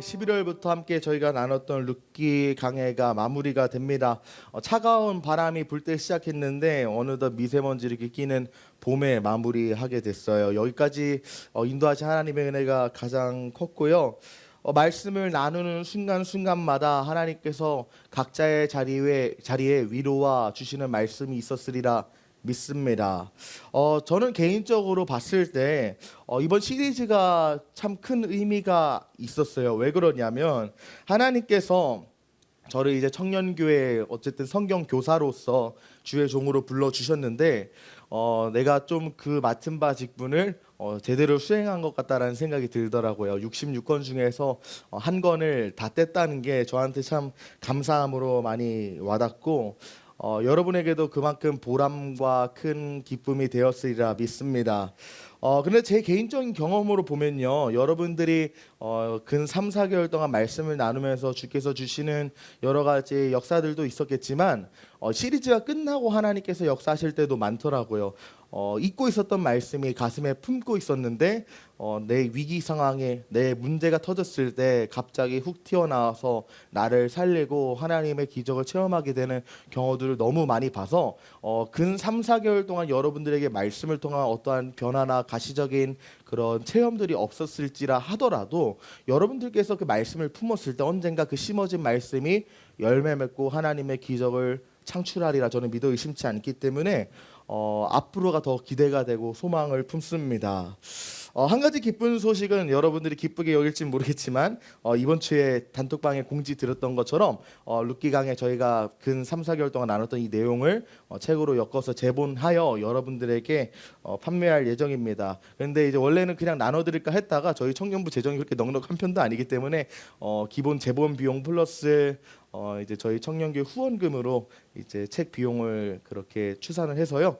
11월부터 함께 저희가 나눴던 룻기 강해가 마무리가 됩니다. 차가운 바람이 불 때 시작했는데 어느덧 미세먼지를 끼는 봄에 마무리하게 됐어요. 여기까지 인도하신 하나님의 은혜가 가장 컸고요. 말씀을 나누는 순간순간마다 하나님께서 각자의 자리에 위로와 주시는 말씀이 있었으리라 믿습니다. 저는 개인적으로 봤을 때 이번 시리즈가 참 큰 의미가 있었어요. 왜 그러냐면 하나님께서 저를 이제 청년교회 어쨌든 성경 교사로서 주의 종으로 불러 주셨는데 내가 좀 그 맡은 바 직분을 제대로 수행한 것 같다라는 생각이 들더라고요. 66권 중에서 한 권을 다 뗐다는 게 저한테 참 감사함으로 많이 와닿고 여러분에게도 그만큼 보람과 큰 기쁨이 되었으리라 믿습니다. 근데 제 개인적인 경험으로 보면요, 여러분들이 근 3, 4개월 동안 말씀을 나누면서 주께서 주시는 여러 가지 역사들도 있었겠지만 시리즈가 끝나고 하나님께서 역사하실 때도 많더라고요. 잊고 있었던 말씀이 가슴에 품고 있었는데 내 위기 상황에 내 문제가 터졌을 때 갑자기 훅 튀어나와서 나를 살리고 하나님의 기적을 체험하게 되는 경우들을 너무 많이 봐서 근 3, 4개월 동안 여러분들에게 말씀을 통한 어떠한 변화나 가시적인 그런 체험들이 없었을지라 하더라도 여러분들께서 그 말씀을 품었을 때 언젠가 그 심어진 말씀이 열매 맺고 하나님의 기적을 창출하리라 저는 믿어 의심치 않기 때문에 앞으로가 더 기대가 되고 소망을 품습니다. 한 가지 기쁜 소식은 여러분들이 기쁘게 여길지 모르겠지만 이번 주에 단톡방에 공지 드렸던 것처럼 룻기 강에 저희가 근 3, 4개월 동안 나눴던 이 내용을 책으로 엮어서 재본하여 여러분들에게 판매할 예정입니다. 그런데 이제 원래는 그냥 나눠드릴까 했다가 저희 청년부 재정이 그렇게 넉넉한 편도 아니기 때문에 기본 재본 비용 플러스 이제 저희 청년교회 후원금으로 이제 책 비용을 그렇게 추산을 해서요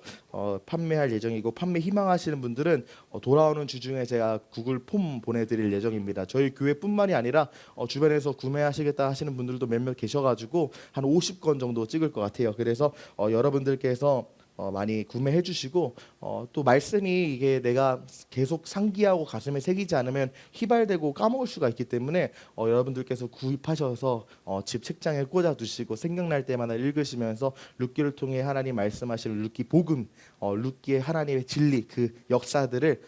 판매할 예정이고, 판매 희망하시는 분들은 돌아오는 주 중에 제가 구글 폼 보내드릴 예정입니다. 저희 교회뿐만이 아니라 주변에서 구매하시겠다 하시는 분들도 몇몇 계셔가지고 한 50건 정도 찍을 것 같아요. 그래서 여러분들께서 많이 구매해 주시고 또 말씀이 이게 내가 계속 상기하고 가슴에 새기지 않으면 희발되고 까먹을 수가 있기 때문에 여러분들께서 구입하셔서 집 책장에 꽂아 두시고 생각날 때마다 읽으시면서 룻기를 통해 하나님 말씀하시는 룻기 복음, 룻기의 하나님의 진리 그 역사들을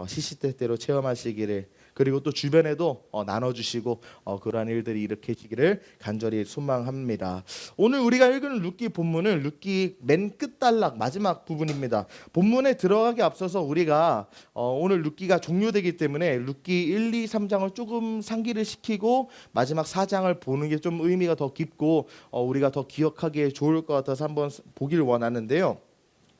시시때때로 체험하시기를, 그리고 또 주변에도 나눠주시고 그러한 일들이 일으켜지기를 간절히 소망합니다. 오늘 우리가 읽은 룻기 본문은 룻기 맨 끝단락 마지막 부분입니다. 본문에 들어가기 앞서서 우리가 오늘 룻기가 종료되기 때문에 룻기 1, 2, 3장을 조금 상기를 시키고 마지막 4장을 보는 게 좀 의미가 더 깊고 우리가 더 기억하기에 좋을 것 같아서 한번 보길 원하는데요.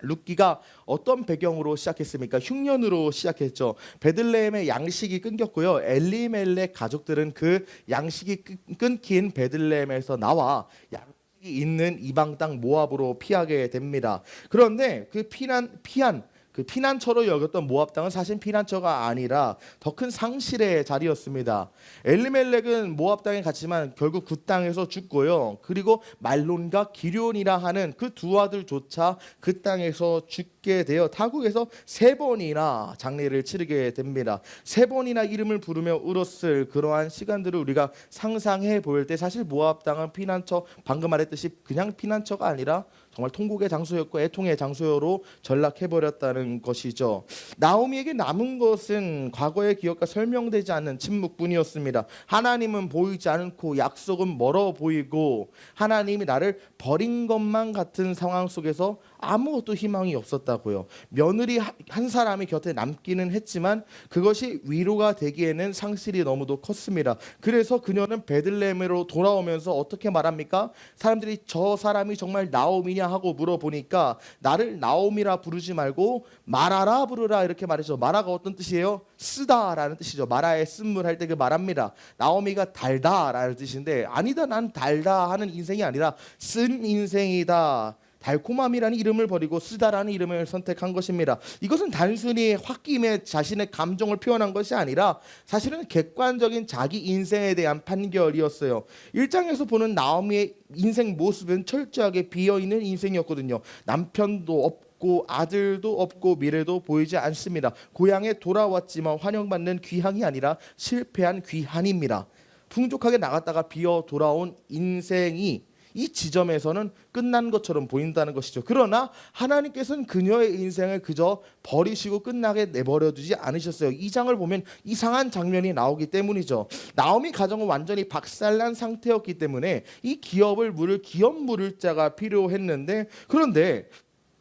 룻기가 어떤 배경으로 시작했습니까? 흉년으로 시작했죠. 베들레헴의 양식이 끊겼고요. 엘리멜렉 가족들은 그 양식이 끊긴 베들레헴에서 나와 양식이 있는 이방 땅 모압으로 피하게 됩니다. 그런데 그 피난처로 여겼던 모압 땅은 사실 피난처가 아니라 더 큰 상실의 자리였습니다. 엘리멜렉은 모압 땅에 갔지만 결국 그 땅에서 죽고요. 그리고 말론과 기럝이라 하는 그 두 아들조차 그 땅에서 죽게 되어 타국에서 3번이나 장례를 치르게 됩니다. 3번이나 이름을 부르며 울었을 그러한 시간들을 우리가 상상해 볼 때 사실 모압 땅은 피난처, 방금 말했듯이 그냥 피난처가 아니라 정말 통곡의 장소였고 애통의 장소로 전락해버렸다는 것이죠. 나오미에게 남은 것은 과거의 기억과 설명되지 않는 침묵뿐이었습니다. 하나님은 보이지 않고 약속은 멀어 보이고 하나님이 나를 버린 것만 같은 상황 속에서 아무것도 희망이 없었다고요. 며느리 한 사람이 곁에 남기는 했지만 그것이 위로가 되기에는 상실이 너무도 컸습니다. 그래서 그녀는 베들레헴으로 돌아오면서 어떻게 말합니까? 사람들이 저 사람이 정말 나오미냐 하고 물어보니까 나를 나오미라 부르지 말고 마라라 부르라 이렇게 말했죠. 마라가 어떤 뜻이에요? 쓰다라는 뜻이죠. 마라의 쓴물 할 때 그 말합니다. 나오미가 달다라는 뜻인데 아니다, 난 달다 하는 인생이 아니라 쓴 인생이다. 달콤함이라는 이름을 버리고 쓰다라는 이름을 선택한 것입니다. 이것은 단순히 홧김에 자신의 감정을 표현한 것이 아니라 사실은 객관적인 자기 인생에 대한 판결이었어요. 1장에서 보는 나오미의 인생 모습은 철저하게 비어있는 인생이었거든요. 남편도 없고 아들도 없고 미래도 보이지 않습니다. 고향에 돌아왔지만 환영받는 귀향이 아니라 실패한 귀환입니다. 풍족하게 나갔다가 비어 돌아온 인생이 이 지점에서는 끝난 것처럼 보인다는 것이죠. 그러나 하나님께서는 그녀의 인생을 그저 버리시고 끝나게 내버려 두지 않으셨어요. 이 장을 보면 이상한 장면이 나오기 때문이죠. 나오미 가정은 완전히 박살난 상태였기 때문에 이 기업을 물을 기업 물을 자가 필요했는데, 그런데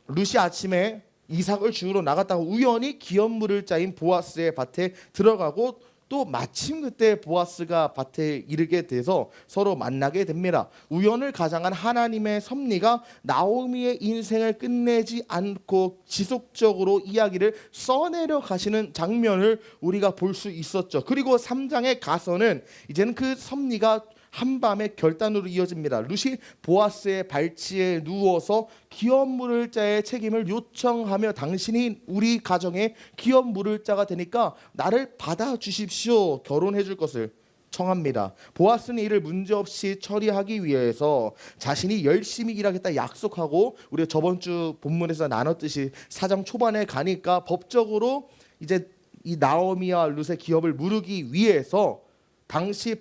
룻이 아침에 이삭을 주우러 나갔다가 우연히 기업 물을 자인 보아스의 밭에 들어가고 또 마침 그때 보아스가 밭에 이르게 돼서 서로 만나게 됩니다. 우연을 가장한 하나님의 섭리가 나오미의 인생을 끝내지 않고 지속적으로 이야기를 써내려 가시는 장면을 우리가 볼 수 있었죠. 그리고 3장에 가서는 이제는 그 섭리가 한밤의 결단으로 이어집니다. 룻이 보아스의 발치에 누워서 기업 물을 자의 책임을 요청하며 당신이 우리 가정의 기업 물을 자가 되니까 나를 받아주십시오. 결혼해 줄 것을 청합니다. 보아스는 이를 문제없이 처리하기 위해서 자신이 열심히 일하겠다 약속하고, 우리가 저번 주 본문에서 나눴듯이 4장 초반에 가니까 법적으로 이제 이 나오미와 룻의 기업을 무르기 위해서 당시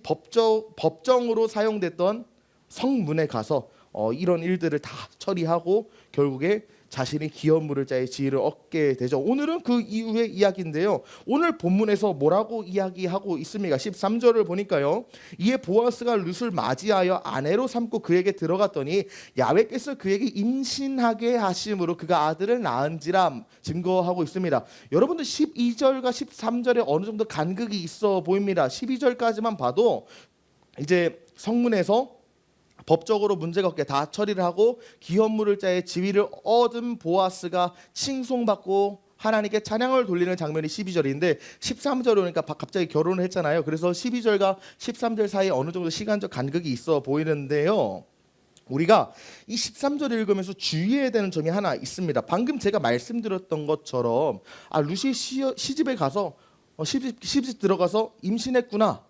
법정으로 사용됐던 성문에 가서 이런 일들을 다 처리하고 결국에 자신이 기업 물을 자의 지위를 얻게 되죠. 오늘은 그 이후의 이야기인데요. 오늘 본문에서 뭐라고 이야기하고 있습니까? 13절을 보니까요. 이에 보아스가 룻을 맞이하여 아내로 삼고 그에게 들어갔더니 야훼께서 그에게 임신하게 하심으로 그가 아들을 낳은지라 증거하고 있습니다. 여러분들 12절과 13절에 어느 정도 간극이 있어 보입니다. 12절까지만 봐도 이제 성문에서 법적으로 문제가 없게 다 처리를 하고 기업 물을 자의 지위를 얻은 보아스가 칭송받고 하나님께 찬양을 돌리는 장면이 12절인데 13절에 오니까 갑자기 결혼을 했잖아요. 그래서 12절과 13절 사이에 어느 정도 시간적 간극이 있어 보이는데요. 우리가 이 13절을 읽으면서 주의해야 되는 점이 하나 있습니다. 방금 제가 말씀드렸던 것처럼 룻이 시집에 가서 시집 들어가서 임신했구나,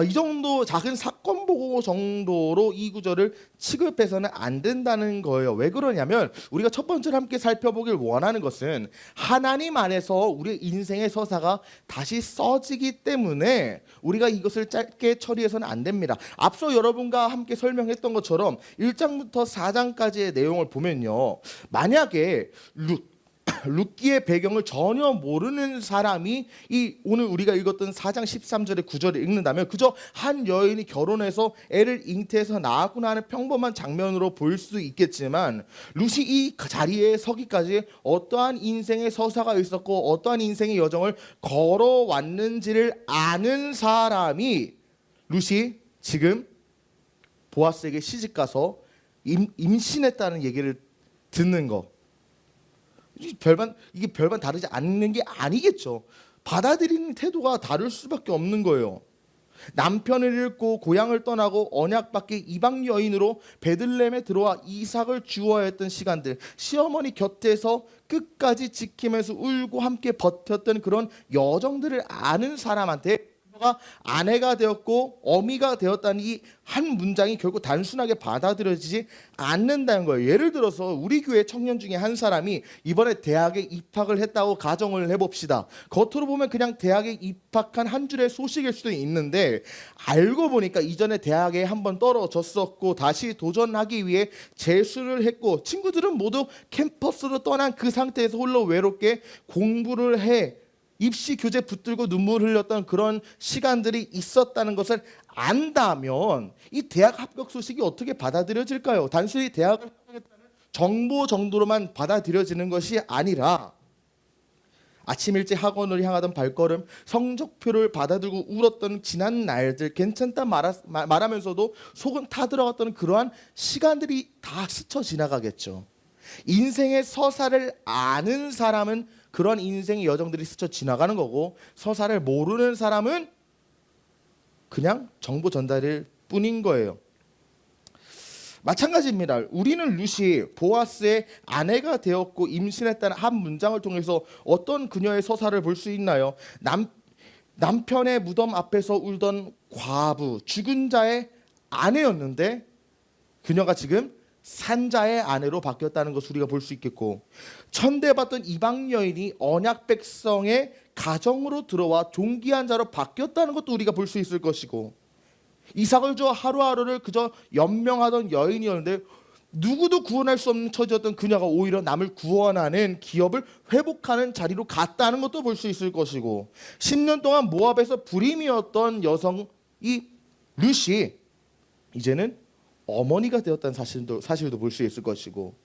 이 정도 작은 사건 보고 정도로 이 구절을 취급해서는 안 된다는 거예요. 왜 그러냐면 우리가 첫 번째로 함께 살펴보길 원하는 것은 하나님 안에서 우리의 인생의 서사가 다시 써지기 때문에 우리가 이것을 짧게 처리해서는 안 됩니다. 앞서 여러분과 함께 설명했던 것처럼 1장부터 4장까지의 내용을 보면요, 만약에 룻기의 배경을 전혀 모르는 사람이 이 오늘 우리가 읽었던 4장 13절의 구절을 읽는다면 그저 한 여인이 결혼해서 애를 잉태해서 낳았구나 하는 평범한 장면으로 보일 수 있겠지만, 룻이 이 자리에 서기까지 어떠한 인생의 서사가 있었고 어떠한 인생의 여정을 걸어왔는지를 아는 사람이 룻이 지금 보아스에게 시집가서 임신했다는 얘기를 듣는 거, 이게 별반 다르지 않는 게 아니겠죠. 받아들이는 태도가 다를 수밖에 없는 거예요. 남편을 잃고 고향을 떠나고 언약 밖의 이방 여인으로 베들레헴에 들어와 이삭을 주어야 했던 시간들, 시어머니 곁에서 끝까지 지키면서 울고 함께 버텼던 그런 여정들을 아는 사람한테 가 아내가 되었고 어미가 되었다는 이 한 문장이 결국 단순하게 받아들여지지 않는다는 거예요. 예를 들어서 우리 교회 청년 중에 한 사람이 이번에 대학에 입학을 했다고 가정을 해봅시다. 겉으로 보면 그냥 대학에 입학한 한 줄의 소식일 수도 있는데, 알고 보니까 이전에 대학에 한번 떨어졌었고 다시 도전하기 위해 재수를 했고 친구들은 모두 캠퍼스로 떠난 그 상태에서 홀로 외롭게 공부를 해 입시 교재 붙들고 눈물 흘렸던 그런 시간들이 있었다는 것을 안다면 이 대학 합격 소식이 어떻게 받아들여질까요? 단순히 대학을 합격했다는 정보 정도로만 받아들여지는 것이 아니라 아침 일찍 학원을 향하던 발걸음, 성적표를 받아들고 울었던 지난 날들, 괜찮다 말하면서도 속은 타들어갔던 그러한 시간들이 다 스쳐 지나가겠죠. 인생의 서사를 아는 사람은 그런 인생의 여정들이 스쳐 지나가는 거고, 서사를 모르는 사람은 그냥 정보 전달일 뿐인 거예요. 마찬가지입니다. 우리는 룻이 보아스의 아내가 되었고 임신했다는 한 문장을 통해서 어떤 그녀의 서사를 볼 수 있나요? 남편의 무덤 앞에서 울던 과부, 죽은 자의 아내였는데 그녀가 지금 산자의 아내로 바뀌었다는 것을 우리가 볼 수 있겠고, 천대받던 이방 여인이 언약 백성의 가정으로 들어와 존귀한 자로 바뀌었다는 것도 우리가 볼 수 있을 것이고, 이삭을 주어 하루하루를 그저 연명하던 여인이었는데 누구도 구원할 수 없는 처지였던 그녀가 오히려 남을 구원하는 기업을 회복하는 자리로 갔다는 것도 볼 수 있을 것이고, 10년 동안 모압에서 불임이었던 여성 이 룻이 이제는 어머니가 되었다는 사실도 볼 수 있을 것이고,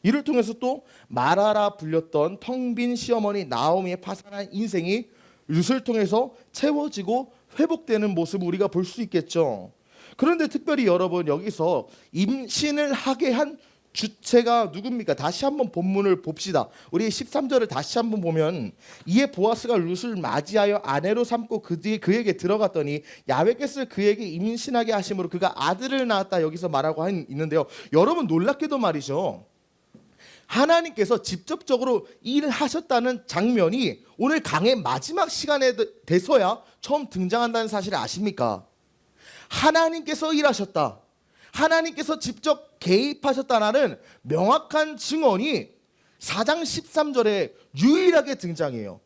이를 통해서 또 마라라 불렸던 텅 빈 시어머니 나오미의 파산한 인생이 룻을 통해서 채워지고 회복되는 모습을 우리가 볼 수 있겠죠. 그런데 특별히 여러분, 여기서 임신을 하게 한 주체가 누굽니까? 다시 한번 본문을 봅시다. 우리 13절을 다시 한번 보면, 이에 보아스가 룻을 맞이하여 아내로 삼고 그 뒤에 그에게 들어갔더니 야훼께서 그에게 임신하게 하심으로 그가 아들을 낳았다. 여기서 말하고 있는데요. 여러분, 놀랍게도 말이죠, 하나님께서 직접적으로 일하셨다는 장면이 오늘 강의 마지막 시간에 돼서야 처음 등장한다는 사실을 아십니까? 하나님께서 일하셨다, 하나님께서 직접 개입하셨다는 명확한 증언이 4장 13절에 유일하게 등장해요.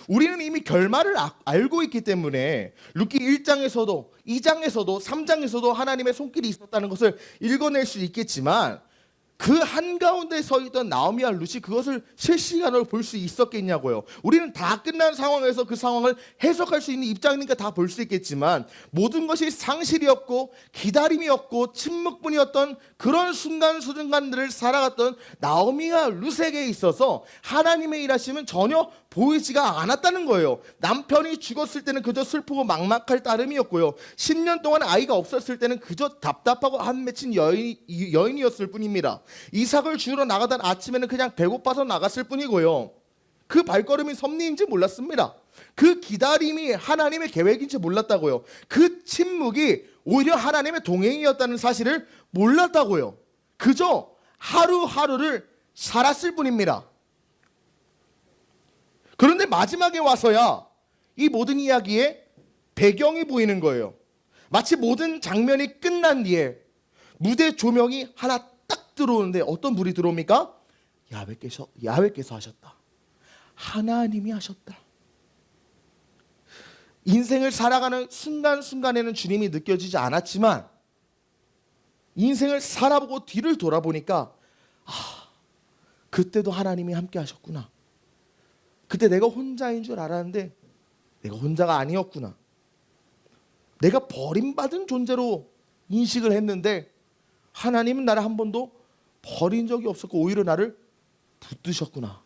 우리는 이미 결말을 알고 있기 때문에 룻기 1장에서도 2장에서도 3장에서도 하나님의 손길이 있었다는 것을 읽어낼 수 있겠지만, 그 한가운데 서 있던 나오미와 룻이 그것을 실시간으로 볼 수 있었겠냐고요. 우리는 다 끝난 상황에서 그 상황을 해석할 수 있는 입장이니까 다 볼 수 있겠지만, 모든 것이 상실이었고 기다림이었고 침묵뿐이었던 그런 순간들을 살아갔던 나오미와 룻에게 있어서 하나님의 일하심은 전혀 보이지가 않았다는 거예요. 남편이 죽었을 때는 그저 슬프고 막막할 따름이었고요, 10년 동안 아이가 없었을 때는 그저 답답하고 한맺힌 여인이었을 뿐입니다. 이삭을 주우러 나가던 아침에는 그냥 배고파서 나갔을 뿐이고요, 그 발걸음이 섭리인지 몰랐습니다. 그 기다림이 하나님의 계획인지 몰랐다고요. 그 침묵이 오히려 하나님의 동행이었다는 사실을 몰랐다고요. 그저 하루하루를 살았을 뿐입니다. 그런데 마지막에 와서야 이 모든 이야기의 배경이 보이는 거예요. 마치 모든 장면이 끝난 뒤에 무대 조명이 하나 딱 들어오는데 어떤 불이 들어옵니까? 야훼께서 하셨다. 하나님이 하셨다. 인생을 살아가는 순간순간에는 주님이 느껴지지 않았지만, 인생을 살아보고 뒤를 돌아보니까 그때도 하나님이 함께 하셨구나. 그때 내가 혼자인 줄 알았는데 내가 혼자가 아니었구나. 내가 버림받은 존재로 인식을 했는데 하나님은 나를 한 번도 버린 적이 없었고 오히려 나를 붙드셨구나.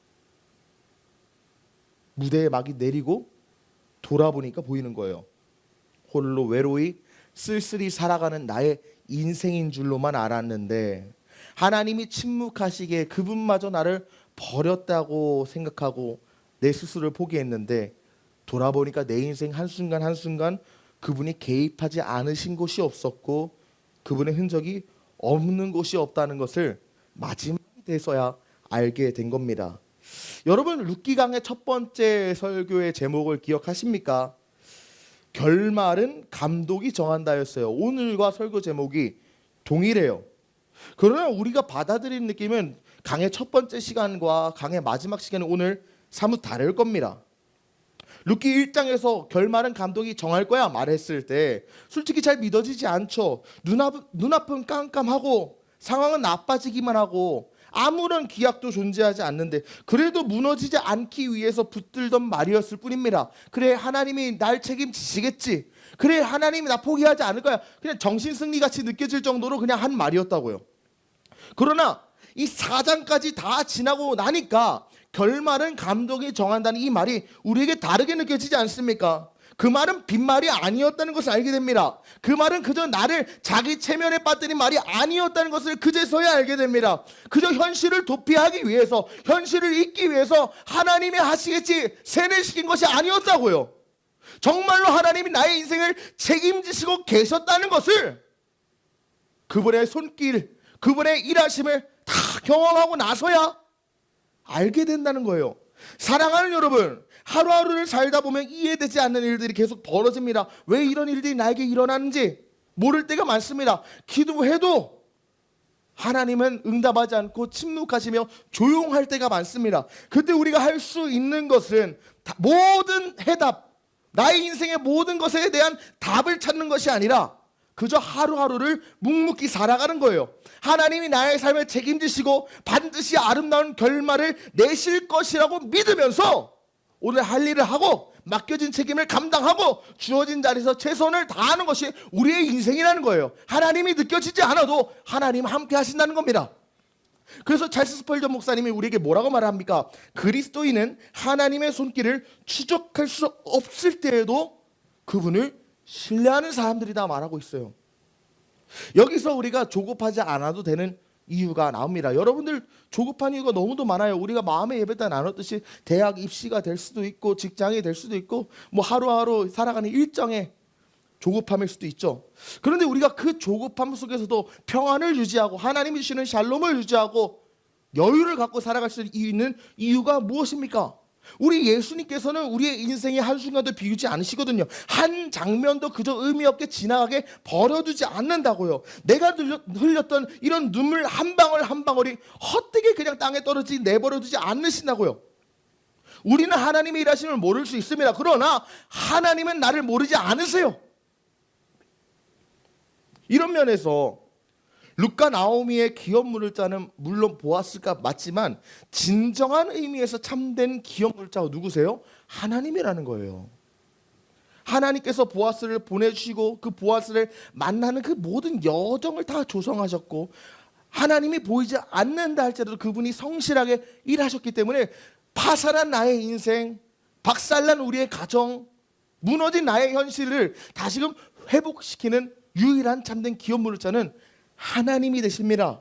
무대에 막이 내리고 돌아보니까 보이는 거예요. 홀로 외로이 쓸쓸히 살아가는 나의 인생인 줄로만 알았는데, 하나님이 침묵하시기에 그분마저 나를 버렸다고 생각하고 내 스스로를 포기했는데, 돌아보니까 내 인생 한순간 한순간 그분이 개입하지 않으신 곳이 없었고 그분의 흔적이 없는 곳이 없다는 것을 마지막이 돼서야 알게 된 겁니다. 여러분, 룻기 강의 첫 번째 설교의 제목을 기억하십니까? 결말은 감독이 정한다였어요. 오늘과 설교 제목이 동일해요. 그러나 우리가 받아들이는 느낌은 강의 첫 번째 시간과 강의 마지막 시간은 오늘 사뭇 다를 겁니다. 룻기 1장에서 결말은 감독이 정할 거야 말했을 때 솔직히 잘 믿어지지 않죠. 눈앞은 깜깜하고 상황은 나빠지기만 하고 아무런 기약도 존재하지 않는데 그래도 무너지지 않기 위해서 붙들던 말이었을 뿐입니다. 그래, 하나님이 날 책임지시겠지. 그래, 하나님이 나 포기하지 않을 거야. 그냥 정신승리같이 느껴질 정도로 그냥 한 말이었다고요. 그러나 이 4장까지 다 지나고 나니까 결말은 감독이 정한다는 이 말이 우리에게 다르게 느껴지지 않습니까? 그 말은 빈말이 아니었다는 것을 알게 됩니다. 그 말은 그저 나를 자기 체면에 빠뜨린 말이 아니었다는 것을 그제서야 알게 됩니다. 그저 현실을 도피하기 위해서, 현실을 잊기 위해서 하나님이 하시겠지 세뇌시킨 것이 아니었다고요. 정말로 하나님이 나의 인생을 책임지시고 계셨다는 것을, 그분의 손길, 그분의 일하심을 다 경험하고 나서야 알게 된다는 거예요. 사랑하는 여러분, 하루하루를 살다 보면 이해되지 않는 일들이 계속 벌어집니다. 왜 이런 일들이 나에게 일어나는지 모를 때가 많습니다. 기도해도 하나님은 응답하지 않고 침묵하시며 조용할 때가 많습니다. 그때 우리가 할 수 있는 것은 모든 해답, 나의 인생의 모든 것에 대한 답을 찾는 것이 아니라 그저 하루하루를 묵묵히 살아가는 거예요. 하나님이 나의 삶을 책임지시고 반드시 아름다운 결말을 내실 것이라고 믿으면서 오늘 할 일을 하고 맡겨진 책임을 감당하고 주어진 자리에서 최선을 다하는 것이 우리의 인생이라는 거예요. 하나님이 느껴지지 않아도 하나님 함께 하신다는 겁니다. 그래서 찰스 스펄전 목사님이 우리에게 뭐라고 말합니까? 그리스도인은 하나님의 손길을 추적할 수 없을 때에도 그분을 신뢰하는 사람들이다 말하고 있어요. 여기서 우리가 조급하지 않아도 되는 이유가 나옵니다. 여러분들 조급한 이유가 너무도 많아요. 우리가 마음의 예배 때 나눴듯이 대학 입시가 될 수도 있고 직장이 될 수도 있고 뭐 하루하루 살아가는 일정에 조급함일 수도 있죠. 그런데 우리가 그 조급함 속에서도 평안을 유지하고 하나님이 주시는 샬롬을 유지하고 여유를 갖고 살아갈 수 있는 이유가 무엇입니까? 우리 예수님께서는 우리의 인생의 한순간도 비우지 않으시거든요. 한 장면도 그저 의미 없게 지나가게 버려두지 않는다고요. 내가 흘렸던 이런 눈물 한 방울 한 방울이 헛되게 그냥 땅에 떨어지게 내버려두지 않으신다고요. 우리는 하나님의 일하심을 모를 수 있습니다. 그러나 하나님은 나를 모르지 않으세요. 이런 면에서 룻과 나오미의 기업 물자는 물론 보아스가 맞지만 진정한 의미에서 참된 기업 물자가 누구세요? 하나님이라는 거예요. 하나님께서 보아스를 보내주시고 그 보아스를 만나는 그 모든 여정을 다 조성하셨고 하나님이 보이지 않는다 할지라도 그분이 성실하게 일하셨기 때문에 파산한 나의 인생, 박살난 우리의 가정, 무너진 나의 현실을 다시금 회복시키는 유일한 참된 기업 물자는 하나님이 되십니다.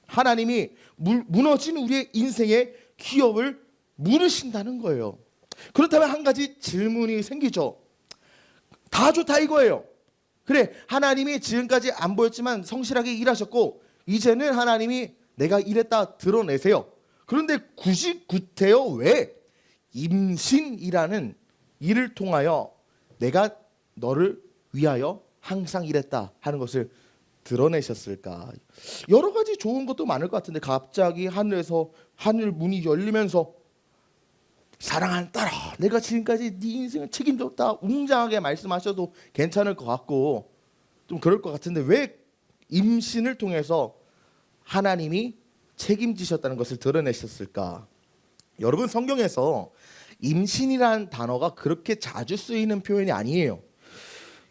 하나님이 무너진 우리의 인생의 기업을 물으신다는 거예요. 그렇다면 한 가지 질문이 생기죠. 다 좋다 이거예요. 그래, 하나님이 지금까지 안 보였지만 성실하게 일하셨고 이제는 하나님이 내가 일했다 드러내세요. 그런데 굳이 구태여 왜 임신이라는 일을 통하여 내가 너를 위하여 항상 일했다 하는 것을 드러내셨을까? 여러 가지 좋은 것도 많을 것 같은데 갑자기 하늘에서 하늘 문이 열리면서 사랑하는 딸아, 내가 지금까지 네 인생을 책임졌다 웅장하게 말씀하셔도 괜찮을 것 같고 좀 그럴 것 같은데 왜 임신을 통해서 하나님이 책임지셨다는 것을 드러내셨을까? 여러분, 성경에서 임신이라는 단어가 그렇게 자주 쓰이는 표현이 아니에요.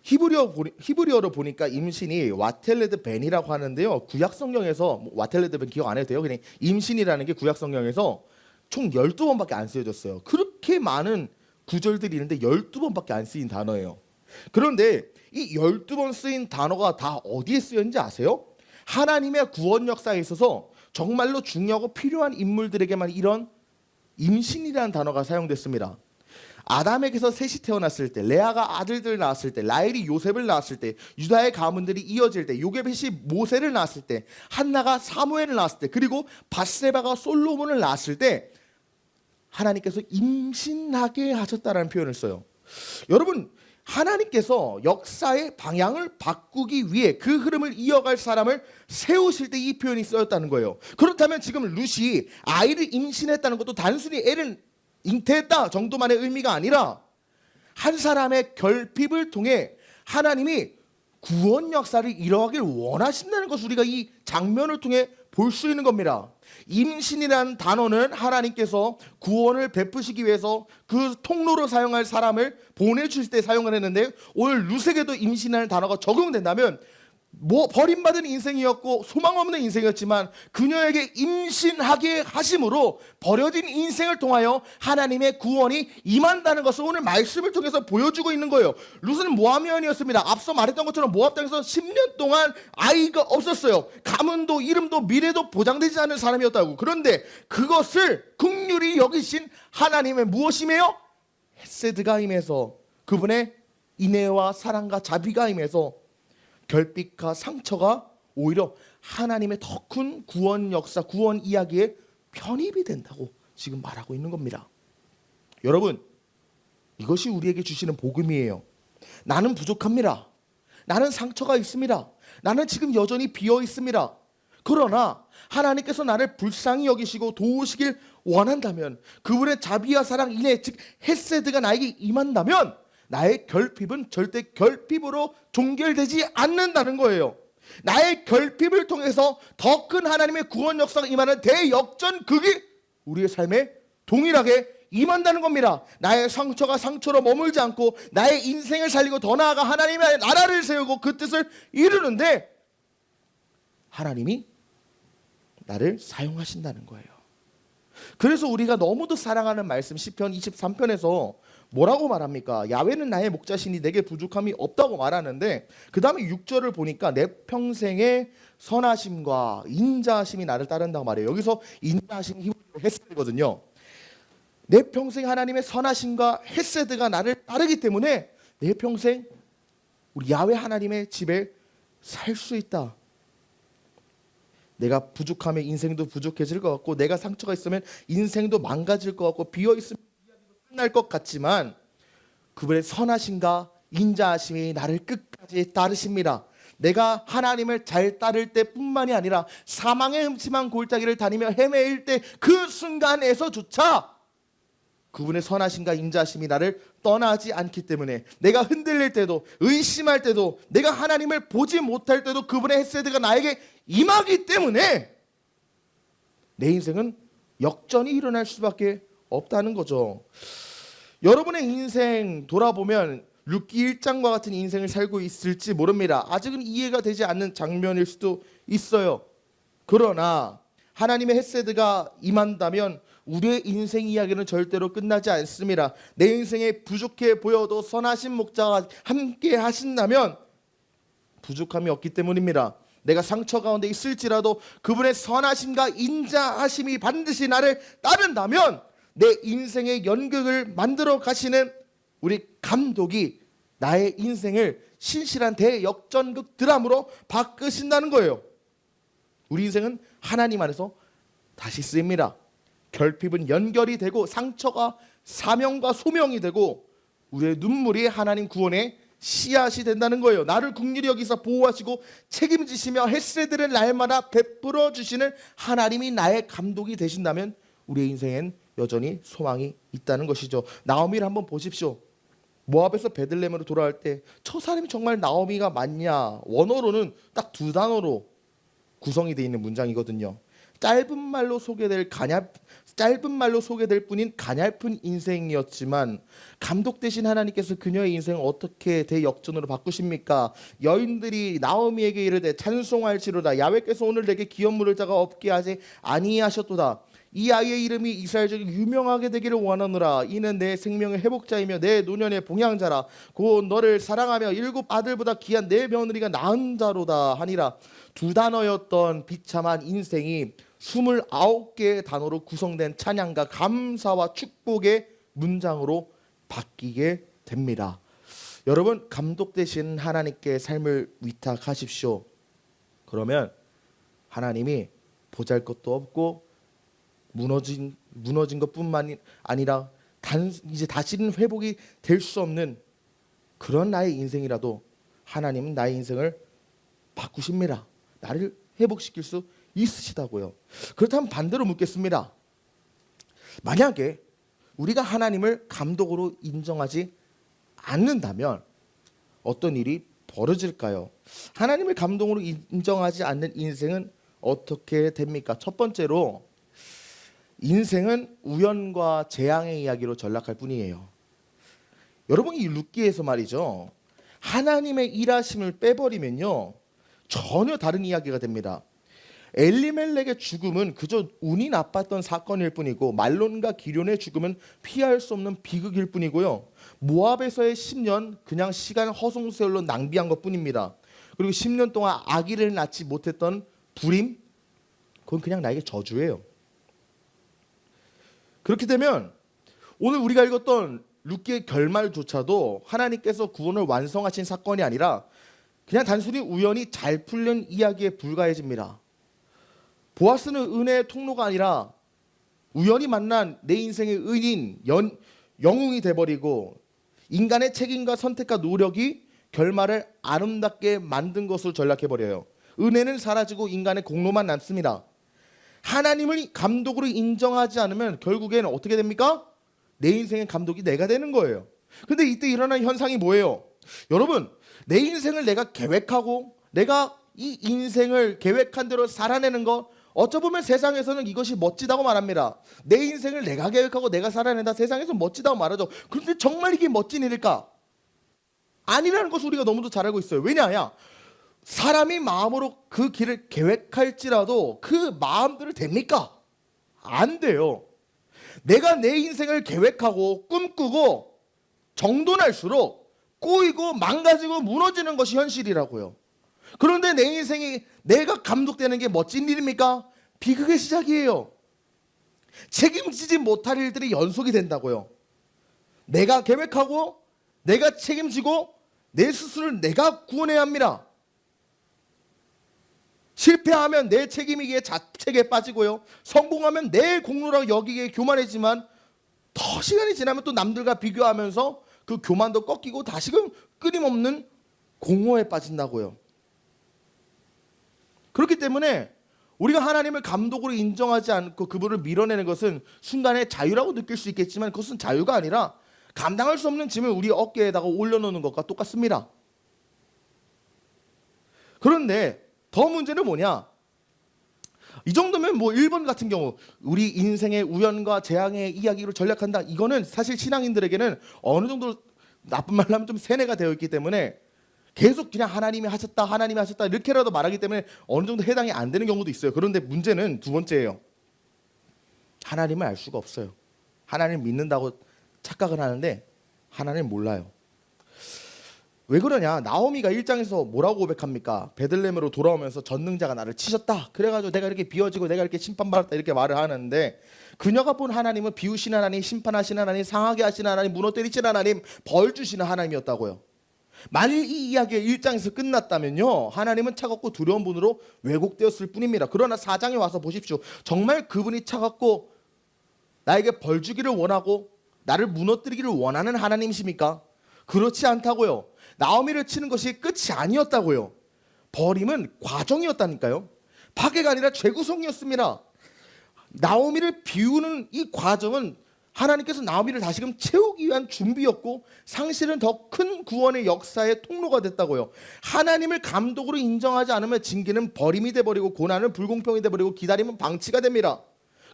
히브리어로 보니까 임신이 와텔레드 벤이라고 하는데요. 구약 성경에서 와텔레드 벤 기억 안 해도 돼요. 그냥 임신이라는 게 구약 성경에서 총 12번밖에 안 쓰여졌어요. 그렇게 많은 구절들이 있는데 12번밖에 안 쓰인 단어예요. 그런데 이 12번 쓰인 단어가 다 어디에 쓰였는지 아세요? 하나님의 구원 역사에 있어서 정말로 중요하고 필요한 인물들에게만 이런 임신이라는 단어가 사용됐습니다. 아담에게서 셋이 태어났을 때, 레아가 아들들을 낳았을 때, 라헬이 요셉을 낳았을 때, 유다의 가문들이 이어질 때, 요게벳이 모세를 낳았을 때, 한나가 사무엘을 낳았을 때, 그리고 밧세바가 솔로몬을 낳았을 때 하나님께서 임신하게 하셨다라는 표현을 써요. 여러분, 하나님께서 역사의 방향을 바꾸기 위해 그 흐름을 이어갈 사람을 세우실 때 이 표현이 쓰였다는 거예요. 그렇다면 지금 룻이 아이를 임신했다는 것도 단순히 애를 잉태했다 정도만의 의미가 아니라 한 사람의 결핍을 통해 하나님이 구원 역사를 이뤄가길 원하신다는 것을 우리가 이 장면을 통해 볼 수 있는 겁니다. 임신이라는 단어는 하나님께서 구원을 베푸시기 위해서 그 통로로 사용할 사람을 보내주실 때 사용을 했는데 오늘 룻에게도 임신이라는 단어가 적용된다면 버림받은 인생이었고 소망 없는 인생이었지만 그녀에게 임신하게 하심으로 버려진 인생을 통하여 하나님의 구원이 임한다는 것을 오늘 말씀을 통해서 보여주고 있는 거예요. 룻은 모하미언이었습니다. 앞서 말했던 것처럼 모압 땅에서 10년 동안 아이가 없었어요. 가문도 이름도 미래도 보장되지 않은 사람이었다고. 그런데 그것을 긍휼히 여기신 하나님의 무엇임에요? 헤세드가 임해서 그분의 인애와 사랑과 자비가 임해서 결핍과 상처가 오히려 하나님의 더 큰 구원 역사, 구원 이야기에 편입이 된다고 지금 말하고 있는 겁니다. 여러분, 이것이 우리에게 주시는 복음이에요. 나는 부족합니다. 나는 상처가 있습니다. 나는 지금 여전히 비어 있습니다. 그러나 하나님께서 나를 불쌍히 여기시고 도우시길 원한다면 그분의 자비와 사랑, 인애, 즉 헤세드가 나에게 임한다면 나의 결핍은 절대 결핍으로 종결되지 않는다는 거예요. 나의 결핍을 통해서 더 큰 하나님의 구원 역사가 임하는 대역전극이 우리의 삶에 동일하게 임한다는 겁니다. 나의 상처가 상처로 머물지 않고 나의 인생을 살리고 더 나아가 하나님의 나라를 세우고 그 뜻을 이루는데 하나님이 나를 사용하신다는 거예요. 그래서 우리가 너무도 사랑하는 말씀 시편 23편에서 뭐라고 말합니까? 야훼는 나의 목자시니 내게 부족함이 없다고 말하는데 그 다음에 6절을 보니까 내 평생의 선하심과 인자하심이 나를 따른다고 말해요. 여기서 인자하심이 히브리어로 헤세드거든요. 내 평생 하나님의 선하심과 헤세드가 나를 따르기 때문에 내 평생 우리 야훼 하나님의 집에 살 수 있다. 내가 부족하면 인생도 부족해질 것 같고 내가 상처가 있으면 인생도 망가질 것 같고 비어있으면 끝날 것 같지만 그분의 선하심과 인자하심이 나를 끝까지 따르십니다. 내가 하나님을 잘 따를 때뿐만이 아니라 사망의 음침한 골짜기를 다니며 헤매일 때 그 순간에서조차 그분의 선하심과 인자하심이 나를 떠나지 않기 때문에 내가 흔들릴 때도 의심할 때도 내가 하나님을 보지 못할 때도 그분의 헤세드가 나에게 임하기 때문에 내 인생은 역전이 일어날 수밖에 없다는 거죠. 여러분의 인생 돌아보면 룻기 1장과 같은 인생을 살고 있을지 모릅니다. 아직은 이해가 되지 않는 장면일 수도 있어요. 그러나 하나님의 헤세드가 임한다면 우리의 인생 이야기는 절대로 끝나지 않습니다. 내 인생에 부족해 보여도 선하신 목자가 함께 하신다면 부족함이 없기 때문입니다. 내가 상처 가운데 있을지라도 그분의 선하심과 인자하심이 반드시 나를 따른다면 내 인생의 연극을 만들어 가시는 우리 감독이 나의 인생을 신실한 대역전극 드라마로 바꾸신다는 거예요. 우리 인생은 하나님 안에서 다시 쓰입니다. 결핍은 연결이 되고 상처가 사명과 소명이 되고 우리의 눈물이 하나님 구원의 씨앗이 된다는 거예요. 나를 긍휼히 여기서 보호하시고 책임지시며 헤세드를 날마다 베풀어 주시는 하나님이 나의 감독이 되신다면 우리의 인생엔 여전히 소망이 있다는 것이죠. 나오미를 한번 보십시오. 모압에서 베들레헴으로 돌아갈 때 저 사람이 정말 나오미가 맞냐? 원어로는 딱 두 단어로 구성이 되어 있는 문장이거든요. 짧은 말로 소개될 뿐인 가냘픈 인생이었지만 감독 되신 하나님께서 그녀의 인생을 어떻게 대역전으로 바꾸십니까? 여인들이 나오미에게 이르되 찬송할지로다 야훼께서 오늘 내게 기업 물을 자가 없게 하지 아니하셨도다. 이 아이의 이름이 이스라엘 중에 유명하게 되기를 원하노라. 이는 내 생명의 회복자이며 내 노년의 봉양자라. 곧 너를 사랑하며 7 아들보다 귀한 내 며느리가 낳은 자로다 하니라. 두 단어였던 비참한 인생이 29개의 단어로 구성된 찬양과 감사와 축복의 문장으로 바뀌게 됩니다. 여러분, 감독 되신 하나님께 삶을 위탁하십시오. 그러면 하나님이 보잘것도 없고 무너진 것뿐만 아니라 이제 다시는 회복이 될 수 없는 그런 나의 인생이라도 하나님은 나의 인생을 바꾸십니다. 나를 회복시킬 수 있으시다고요. 그렇다면 반대로 묻겠습니다. 만약에 우리가 하나님을 감독으로 인정하지 않는다면 어떤 일이 벌어질까요? 하나님을 감독으로 인정하지 않는 인생은 어떻게 됩니까? 첫 번째로 인생은 우연과 재앙의 이야기로 전락할 뿐이에요. 여러분, 이 룻기에서 말이죠, 하나님의 일하심을 빼버리면요 전혀 다른 이야기가 됩니다. 엘리멜렉의 죽음은 그저 운이 나빴던 사건일 뿐이고 말론과 기럐의 죽음은 피할 수 없는 비극일 뿐이고요. 모압에서의 10년 그냥 시간 허송세월로 낭비한 것뿐입니다. 그리고 10년 동안 아기를 낳지 못했던 불임, 그건 그냥 나에게 저주예요. 그렇게 되면 오늘 우리가 읽었던 룻기의 결말조차도 하나님께서 구원을 완성하신 사건이 아니라 그냥 단순히 우연히 잘 풀린 이야기에 불과해집니다. 보아스는 은혜의 통로가 아니라 우연히 만난 내 인생의 은인, 영웅이 돼버리고 인간의 책임과 선택과 노력이 결말을 아름답게 만든 것으로 전락해버려요. 은혜는 사라지고 인간의 공로만 남습니다. 하나님을 감독으로 인정하지 않으면 결국에는 어떻게 됩니까? 내 인생의 감독이 내가 되는 거예요. 근데 이때 일어나는 현상이 뭐예요? 여러분, 내 인생을 내가 계획하고 내가 이 인생을 계획한 대로 살아내는 것, 어쩌보면 세상에서는 이것이 멋지다고 말합니다. 내 인생을 내가 계획하고 내가 살아낸다, 세상에서 멋지다고 말하죠. 그런데 정말 이게 멋진 일일까? 아니라는 것을 우리가 너무도 잘 알고 있어요. 왜냐하면 사람이 마음으로 그 길을 계획할지라도 그 마음대로 됩니까? 안 돼요. 내가 내 인생을 계획하고 꿈꾸고 정돈할수록 꼬이고 망가지고 무너지는 것이 현실이라고요. 그런데 내 인생이 내가 감독되는 게 멋진 일입니까? 비극의 시작이에요. 책임지지 못할 일들이 연속이 된다고요. 내가 계획하고 내가 책임지고 내 스스로를 내가 구원해야 합니다. 실패하면 내 책임이기에 자책에 빠지고요. 성공하면 내 공로라고 여기기에 교만해지만 더 시간이 지나면 또 남들과 비교하면서 그 교만도 꺾이고 다시금 끊임없는 공허에 빠진다고요. 그렇기 때문에 우리가 하나님을 감독으로 인정하지 않고 그분을 밀어내는 것은 순간의 자유라고 느낄 수 있겠지만 그것은 자유가 아니라 감당할 수 없는 짐을 우리 어깨에다가 올려놓는 것과 똑같습니다. 그런데 더 문제는 뭐냐? 이 정도면 뭐 1번 같은 경우 우리 인생의 우연과 재앙의 이야기로 전략한다. 이거는 사실 신앙인들에게는 어느 정도 나쁜 말로 하면 좀 세뇌가 되어 있기 때문에 계속 그냥 하나님이 하셨다 이렇게라도 말하기 때문에 어느 정도 해당이 안 되는 경우도 있어요. 그런데 문제는 두 번째예요. 하나님을 알 수가 없어요. 하나님을 믿는다고 착각을 하는데 하나님을 몰라요. 왜 그러냐? 나오미가 1장에서 뭐라고 고백합니까? 베들레헴으로 돌아오면서 전능자가 나를 치셨다. 그래가지고 내가 이렇게 비워지고 내가 이렇게 심판받았다 이렇게 말을 하는데 그녀가 본 하나님은 비우시는 하나님, 심판하시는 하나님, 상하게 하시는 하나님, 무너뜨리시는 하나님, 벌 주시는 하나님이었다고요. 만일 이 이야기가 1장에서 끝났다면요, 하나님은 차갑고 두려운 분으로 왜곡되었을 뿐입니다. 그러나 4장에 와서 보십시오. 정말 그분이 차갑고 나에게 벌 주기를 원하고 나를 무너뜨리기를 원하는 하나님이십니까? 그렇지 않다고요. 나오미를 치는 것이 끝이 아니었다고요. 버림은 과정이었다니까요. 파괴가 아니라 재구성이었습니다. 나오미를 비우는 이 과정은 하나님께서 나오미를 다시금 채우기 위한 준비였고 상실은 더 큰 구원의 역사의 통로가 됐다고요. 하나님을 감독으로 인정하지 않으면 징계는 버림이 돼버리고 고난은 불공평이 돼버리고 기다림은 방치가 됩니다.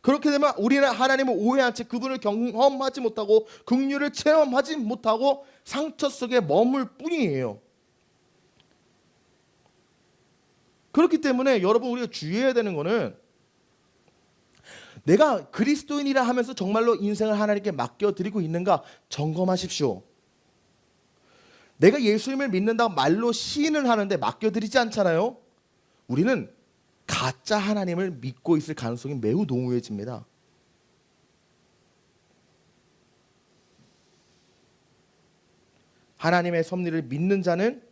그렇게 되면 우리는 하나님을 오해한 채 그분을 경험하지 못하고 긍휼을 체험하지 못하고 상처 속에 머물 뿐이에요. 그렇기 때문에 여러분 우리가 주의해야 되는 거는 내가 그리스도인이라 하면서 정말로 인생을 하나님께 맡겨드리고 있는가 점검하십시오. 내가 예수님을 믿는다고 말로 시인을 하는데 맡겨드리지 않잖아요. 우리는 가짜 하나님을 믿고 있을 가능성이 매우 농후해집니다. 하나님의 섭리를 믿는 자는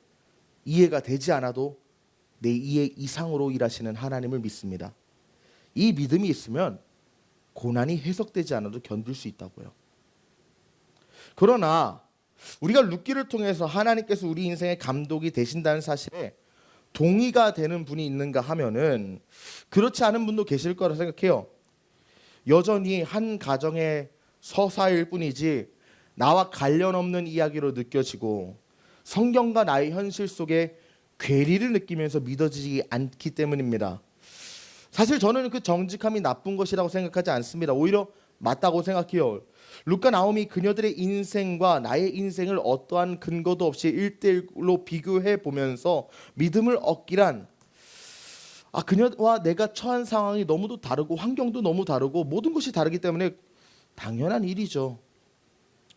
이해가 되지 않아도 내 이해 이상으로 일하시는 하나님을 믿습니다. 이 믿음이 있으면 고난이 해석되지 않아도 견딜 수 있다고요. 그러나 우리가 룻기를 통해서 하나님께서 우리 인생의 감독이 되신다는 사실에 동의가 되는 분이 있는가 하면은 그렇지 않은 분도 계실 거라 생각해요. 여전히 한 가정의 서사일 뿐이지 나와 관련 없는 이야기로 느껴지고 성경과 나의 현실 속에 괴리를 느끼면서 믿어지지 않기 때문입니다. 사실 저는 그 정직함이 나쁜 것이라고 생각하지 않습니다. 오히려 맞다고 생각해요. 룻과 나오미 그녀들의 인생과 나의 인생을 어떠한 근거도 없이 1대1로 비교해 보면서 믿음을 얻기란 그녀와 내가 처한 상황이 너무도 다르고 환경도 너무 다르고 모든 것이 다르기 때문에 당연한 일이죠.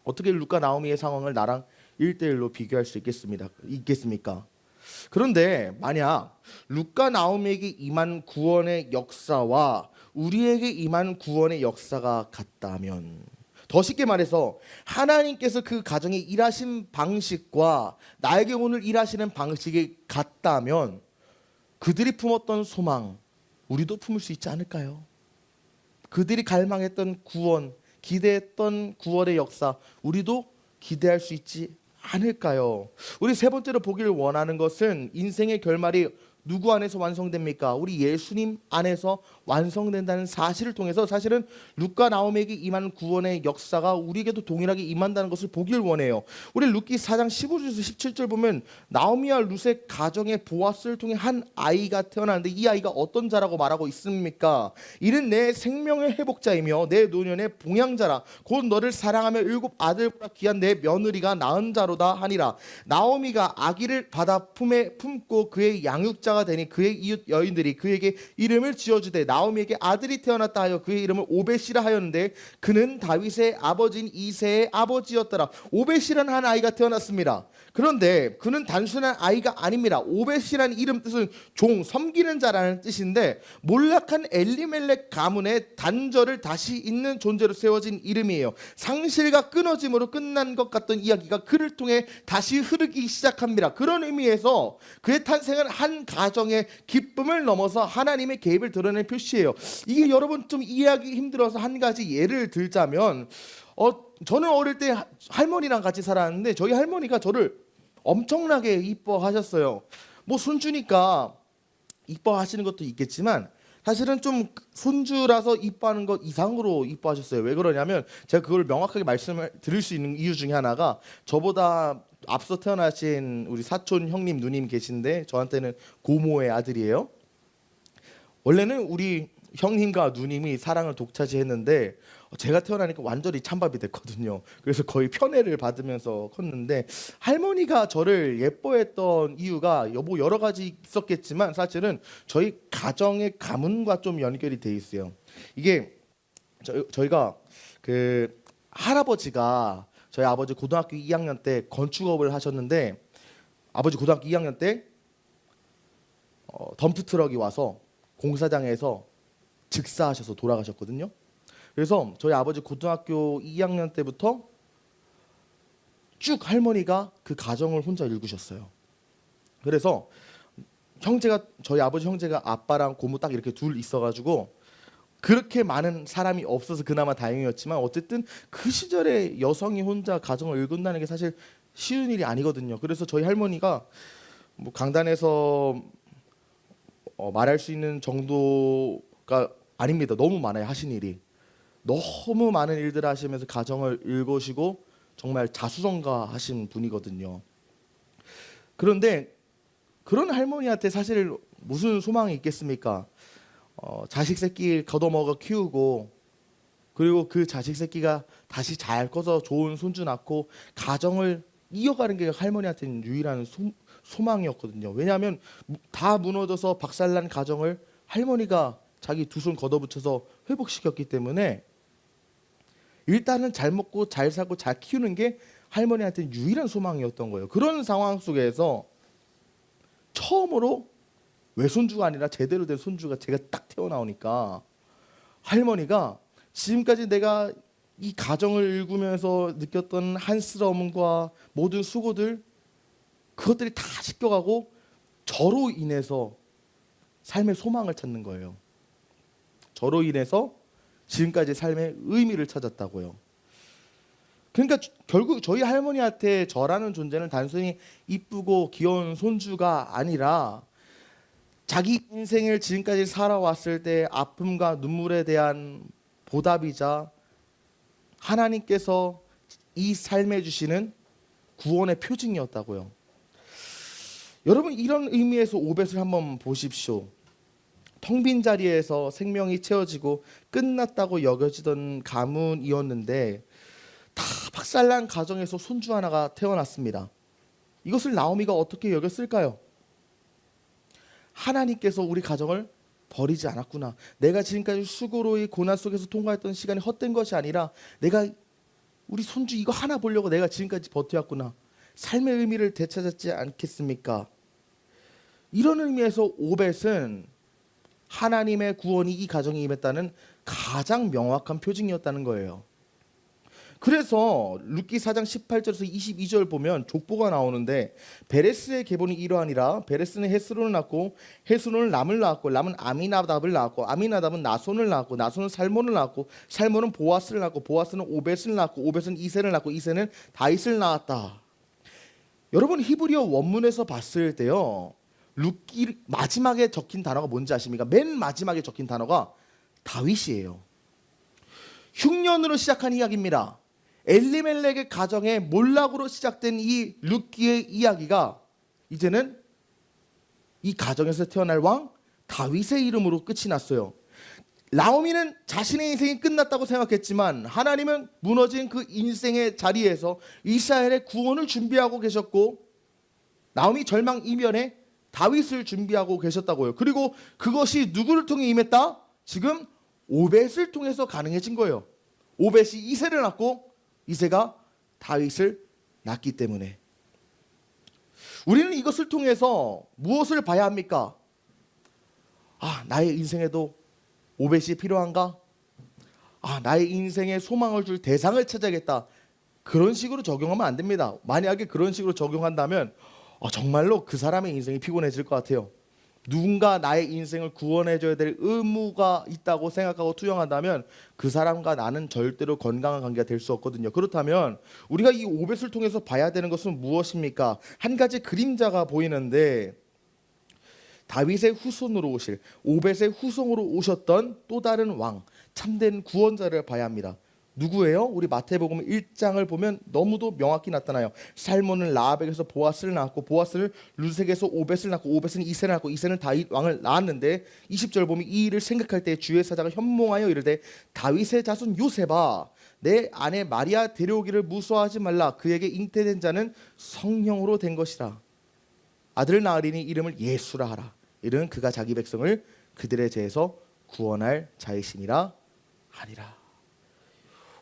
어떻게 룻과 나오미의 상황을 나랑 1대1로 비교할 수 있겠습니까? 그런데 만약 룻과 나오미에게 임한 구원의 역사와 우리에게 임한 구원의 역사가 같다면, 더 쉽게 말해서 하나님께서 그 가정에 일하신 방식과 나에게 오늘 일하시는 방식이 같다면 그들이 품었던 소망 우리도 품을 수 있지 않을까요? 그들이 갈망했던 구원, 기대했던 구원의 역사 우리도 기대할 수 있지 않을까요? 우리 세 번째로 보기를 원하는 것은 인생의 결말이 누구 안에서 완성됩니까? 우리 예수님 안에서 완성된다는 사실을 통해서 사실은 룻과 나오미에게 임하는 구원의 역사가 우리에게도 동일하게 임한다는 것을 보길 원해요. 우리 룻기 4장 15절에서 17절 보면 나오미와 룻의 가정의 보아스를 통해 한 아이가 태어나는데 이 아이가 어떤 자라고 말하고 있습니까? 이는 내 생명의 회복자이며 내 노년의 봉양자라. 곧 너를 사랑하며 7 아들보다 귀한 내 며느리가 낳은 자로다 하니라. 나오미가 아기를 받아 품에 품고 그의 양육자가 되니 그의 이웃 여인들이 그에게 이름을 지어주되 나오미에게 아들이 태어났다 하여 그의 이름을 오벳이라 하였는데 그는 다윗의 아버지인 이새의 아버지였더라. 오벳이라는 한 아이가 태어났습니다. 그런데 그는 단순한 아이가 아닙니다. 오벳이라는 이름 뜻은 종, 섬기는 자라는 뜻인데 몰락한 엘리멜렉 가문의 단절을 다시 잇는 존재로 세워진 이름이에요. 상실과 끊어짐으로 끝난 것 같던 이야기가 그를 통해 다시 흐르기 시작합니다. 그런 의미에서 그의 탄생은 한 가정의 기쁨을 넘어서 하나님의 개입을 드러낸 표시예요. 이게 여러분 좀 이해하기 힘들어서 한 가지 예를 들자면 저는 어릴 때 할머니랑 같이 살았는데 저희 할머니가 저를 엄청나게 이뻐하셨어요. 뭐 손주니까 이뻐하시는 것도 있겠지만 사실은 좀 손주라서 이뻐하는 것 이상으로 이뻐하셨어요. 왜 그러냐면 제가 그걸 명확하게 말씀을 드릴 수 있는 이유 중에 하나가 저보다 앞서 태어나신 우리 사촌 형님 누님 계신데 저한테는 고모의 아들이에요. 원래는 우리 형님과 누님이 사랑을 독차지했는데 제가 태어나니까 완전히 찬밥이 됐거든요. 그래서 거의 편애를 받으면서 컸는데 할머니가 저를 예뻐했던 이유가 뭐 여러 가지 있었겠지만 사실은 저희 가정의 가문과 좀 연결이 돼 있어요. 이게 저희가 그 할아버지가 저희 아버지 고등학교 2학년 때 건축업을 하셨는데 아버지 고등학교 2학년 때 덤프 트럭이 와서 공사장에서 즉사하셔서 돌아가셨거든요. 그래서 저희 아버지 고등학교 2학년 때부터 쭉 할머니가 그 가정을 혼자 일구셨어요. 그래서 저희 아버지 형제가 아빠랑 고모 딱 이렇게 둘 있어가지고 그렇게 많은 사람이 없어서 그나마 다행이었지만 어쨌든 그 시절에 여성이 혼자 가정을 일군다는 게 사실 쉬운 일이 아니거든요. 그래서 저희 할머니가 뭐 강단에서 말할 수 있는 정도가 아닙니다. 너무 많아요. 하신 일이. 너무 많은 일들을 하시면서 가정을 일구시고 정말 자수성가하신 분이거든요. 그런데 그런 할머니한테 사실 무슨 소망이 있겠습니까? 자식 새끼 걷어먹어 키우고 그리고 그 자식 새끼가 다시 잘 커서 좋은 손주 낳고 가정을 이어가는 게 할머니한테는 유일한 소망이었거든요. 왜냐하면 다 무너져서 박살난 가정을 할머니가 자기 두 손 걷어붙여서 회복시켰기 때문에 일단은 잘 먹고 잘 살고 잘 키우는 게 할머니한테는 유일한 소망이었던 거예요. 그런 상황 속에서 처음으로 외손주가 아니라 제대로 된 손주가 제가 딱 태어나오니까 할머니가 지금까지 내가 이 가정을 일구면서 느꼈던 한스러움과 모든 수고들 그것들이 다 씻겨가고 저로 인해서 삶의 소망을 찾는 거예요. 저로 인해서 지금까지 삶의 의미를 찾았다고요. 그러니까 결국 저희 할머니한테 저라는 존재는 단순히 이쁘고 귀여운 손주가 아니라 자기 인생을 지금까지 살아왔을 때 아픔과 눈물에 대한 보답이자 하나님께서 이 삶에 주시는 구원의 표징이었다고요. 여러분 이런 의미에서 오벳을 한번 보십시오. 텅 빈 자리에서 생명이 채워지고 끝났다고 여겨지던 가문이었는데 다 박살난 가정에서 손주 하나가 태어났습니다. 이것을 나오미가 어떻게 여겼을까요? 하나님께서 우리 가정을 버리지 않았구나. 내가 지금까지 수고로이 고난 속에서 통과했던 시간이 헛된 것이 아니라 내가 우리 손주 이거 하나 보려고 내가 지금까지 버텨왔구나. 삶의 의미를 되찾았지 않겠습니까? 이런 의미에서 오벳은 하나님의 구원이 이 가정에 임했다는 가장 명확한 표징이었다는 거예요. 그래서 룻기 4장 18절에서 22절 보면 족보가 나오는데 베레스의 계보는 이러하니라. 베레스는 헤스론을 낳고 헤스론은 람을 낳았고 람은 아미나답을 낳았고 아미나답은 나손을 낳았고 나손은 살몬을 낳았고 살몬은 보아스를 낳았고 보아스는 오벳을 낳았고 오벳은 이새를 낳았고 이새는 다윗을 낳았다. 여러분 히브리어 원문에서 봤을 때요. 룻기 마지막에 적힌 단어가 뭔지 아십니까? 맨 마지막에 적힌 단어가 다윗이에요. 흉년으로 시작한 이야기입니다. 엘리멜렉의 가정에 몰락으로 시작된 이 룻기의 이야기가 이제는 이 가정에서 태어날 왕 다윗의 이름으로 끝이 났어요. 나오미는 자신의 인생이 끝났다고 생각했지만 하나님은 무너진 그 인생의 자리에서 이스라엘의 구원을 준비하고 계셨고, 나오미 절망 이면에 다윗을 준비하고 계셨다고요. 그리고 그것이 누구를 통해 임했다? 지금 오벳을 통해서 가능해진 거예요. 오벳이 이새를 낳고 이새가 다윗을 낳기 때문에. 우리는 이것을 통해서 무엇을 봐야 합니까? 나의 인생에도 오벳이 필요한가? 나의 인생에 소망을 줄 대상을 찾아야겠다. 그런 식으로 적용하면 안 됩니다. 만약에 그런 식으로 적용한다면 정말로 그 사람의 인생이 피곤해질 것 같아요. 누군가 나의 인생을 구원해줘야 될 의무가 있다고 생각하고 투영한다면 그 사람과 나는 절대로 건강한 관계가 될 수 없거든요. 그렇다면 우리가 이 오벳을 통해서 봐야 되는 것은 무엇입니까? 한 가지 그림자가 보이는데, 다윗의 후손으로 오실, 오벳의 후손으로 오셨던 또 다른 왕, 참된 구원자를 봐야 합니다. 누구예요? 우리 마태복음 1장을 보면 너무도 명확히 나타나요. 살몬은 라합에게서 보아스를 낳았고, 보아스는 룻에게서 오벳을 낳고, 오벳은 이새를 낳고, 이새는 다윗 왕을 낳았는데, 20절 보면 이 일을 생각할 때 주의 사자가 현몽하여 이르되, 다윗의 자손 요셉아, 내 아내 마리아 데려오기를 무서워하지 말라. 그에게 잉태된 자는 성령으로 된 것이라. 아들을 낳으리니 이름을 예수라 하라. 이는 그가 자기 백성을 그들의 죄에서 구원할 자이심이라 하니라.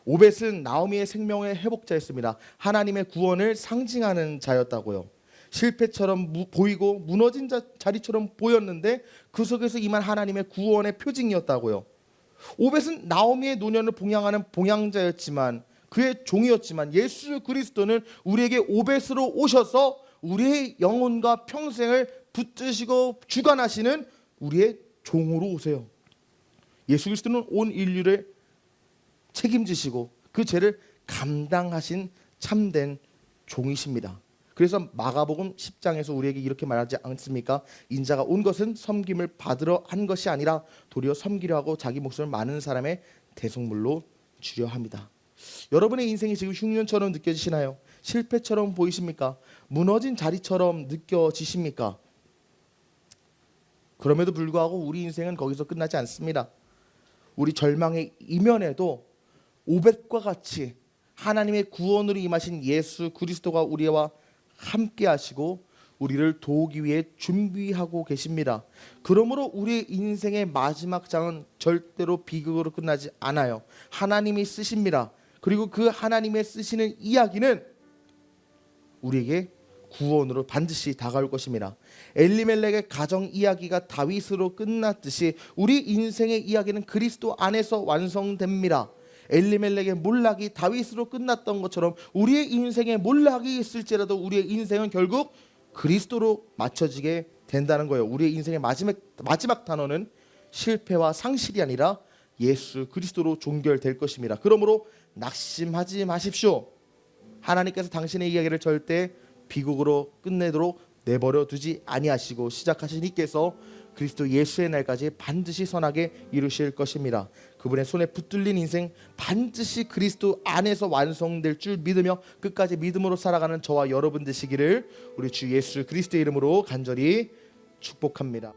오벳은 나오미의 생명의 회복자였습니다. 하나님의 구원을 상징하는 자였다고요. 실패처럼 보이고 무너진 자리처럼 보였는데 그 속에서 임한 하나님의 구원의 표징이었다고요. 오벳은 나오미의 노년을 봉양하는 봉양자였지만, 그의 종이었지만, 예수 그리스도는 우리에게 오벳으로 오셔서 우리의 영혼과 평생을 붙드시고 주관하시는 우리의 종으로 오세요. 예수 그리스도는 온 인류를 책임지시고 그 죄를 감당하신 참된 종이십니다. 그래서 마가복음 10장에서 우리에게 이렇게 말하지 않습니까? 인자가 온 것은 섬김을 받으러 한 것이 아니라 도리어 섬기려 하고 자기 목숨을 많은 사람의 대속물로 주려 합니다. 여러분의 인생이 지금 흉년처럼 느껴지시나요? 실패처럼 보이십니까? 무너진 자리처럼 느껴지십니까? 그럼에도 불구하고 우리 인생은 거기서 끝나지 않습니다. 우리 절망의 이면에도 오벳과 같이 하나님의 구원으로 임하신 예수 그리스도가 우리와 함께 하시고 우리를 도우기 위해 준비하고 계십니다. 그러므로 우리의 인생의 마지막 장은 절대로 비극으로 끝나지 않아요. 하나님이 쓰십니다. 그리고 그 하나님의 쓰시는 이야기는 우리에게 구원으로 반드시 다가올 것입니다. 엘리멜렉의 가정 이야기가 다윗으로 끝났듯이 우리 인생의 이야기는 그리스도 안에서 완성됩니다. 엘리멜렉의 몰락이 다윗으로 끝났던 것처럼 우리의 인생에 몰락이 있을지라도 우리의 인생은 결국 그리스도로 맞춰지게 된다는 거예요. 우리의 인생의 마지막 단어는 실패와 상실이 아니라 예수 그리스도로 종결될 것입니다. 그러므로 낙심하지 마십시오. 하나님께서 당신의 이야기를 절대 비극으로 끝내도록 내버려 두지 아니하시고 시작하신 이께서 그리스도 예수의 날까지 반드시 선하게 이루실 것입니다. 그분의 손에 붙들린 인생 반드시 그리스도 안에서 완성될 줄 믿으며 끝까지 믿음으로 살아가는 저와 여러분 되시기를 우리 주 예수 그리스도의 이름으로 간절히 축복합니다.